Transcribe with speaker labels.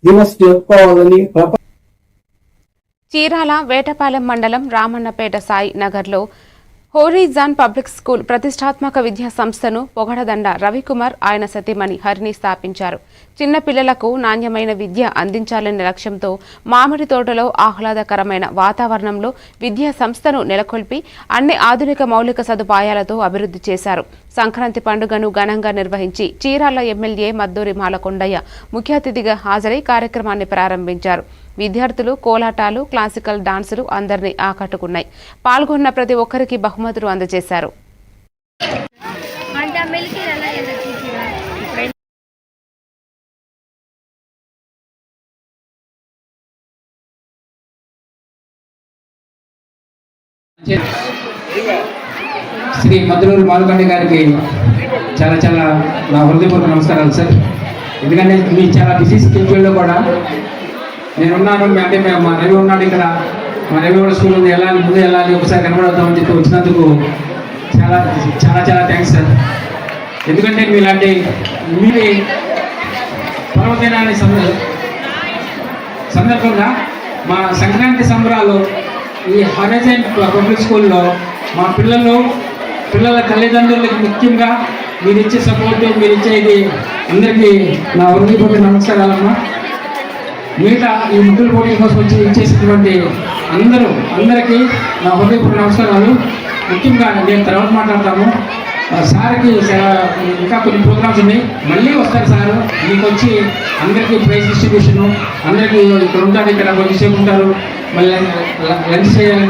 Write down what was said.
Speaker 1: దివస్ జరుపుకోవాలని
Speaker 2: చీరాల వేటపాలెం మండలం రామన్నపేట సాయి నగర్లో హోరిజాన్ పబ్లిక్ స్కూల్ ప్రతిష్టాత్మక విద్యా సంస్థను పొగడదండ రవికుమార్ ఆయన సతీమణి హరిని స్థాపించారు. చిన్న పిల్లలకు నాణ్యమైన విద్య అందించాలనే లక్ష్యంతో మామిడి తోటలో ఆహ్లాదకరమైన వాతావరణంలో విద్యా సంస్థను నెలకొల్పి అన్ని ఆధునిక మౌలిక సదుపాయాలతో అభివృద్ధి చేశారు. సంక్రాంతి పండుగను ఘనంగా నిర్వహించి చీరాల ఎమ్మెల్యే మద్దూరి మాలకొండయ్య ముఖ్య అతిథిగా హాజరై కార్యక్రమాన్ని ప్రారంభించారు. విద్యార్థులు కోలాటాలు, క్లాసికల్ డాన్సులు అందరినీ ఆకట్టుకున్నాయి. పాల్గొన్న ప్రతి ఒక్కరికి బహుమతులు అందజేశారు.
Speaker 3: శ్రీ మద్దూరి మాలకొండ గారికి చాలా చాలా నా హృదయపూర్వక నమస్కారాలు సార్. ఎందుకంటే మీ చాలా బిజీ స్కెడ్యూల్లో కూడా నేనున్నాను. అంటే మా రవి ఉన్నాడు ఇక్కడ, మా రవి కూడా స్కూల్ ఉంది, వెళ్ళాలి ముందు వెళ్ళాలి, ఒకసారి కనబడతామని చెప్పి వచ్చినందుకు చాలా చాలా చాలా థ్యాంక్స్ సార్. ఎందుకంటే మీలాంటి మీరు పర్వదినాన్ని సందర్భంగా మా సంక్రాంతి సంబరాలు ఈ హోరిజాన్ పబ్లిక్ స్కూల్లో మా పిల్లల తల్లిదండ్రులకి ముఖ్యంగా మీరు ఇచ్చే సపోర్టు, మీరు ఇచ్చేది అందరికీ నా హృదయపూర్వక నమస్కారాలమ్మా. మిగతా ఈ ముగ్గుల పోటీ కోసం వచ్చి ఇచ్చేసినటువంటి అందరికీ నా హృదయపూర్వక నమస్కారాలు. ముఖ్యంగా నేను తర్వాత మాట్లాడతాము. సార్కి ఇంకా కొన్ని ప్రోగ్రామ్స్ ఉన్నాయి, మళ్ళీ వస్తారు సారు. మీకు వచ్చి అందరికీ ప్రైజ్ డిస్ట్రిబ్యూషను, అందరికీ ఇక్కడ ఉంటారు, ఇక్కడ కొద్దిసేపు ఉంటారు, మళ్ళీ లంచ్ చేయాలి.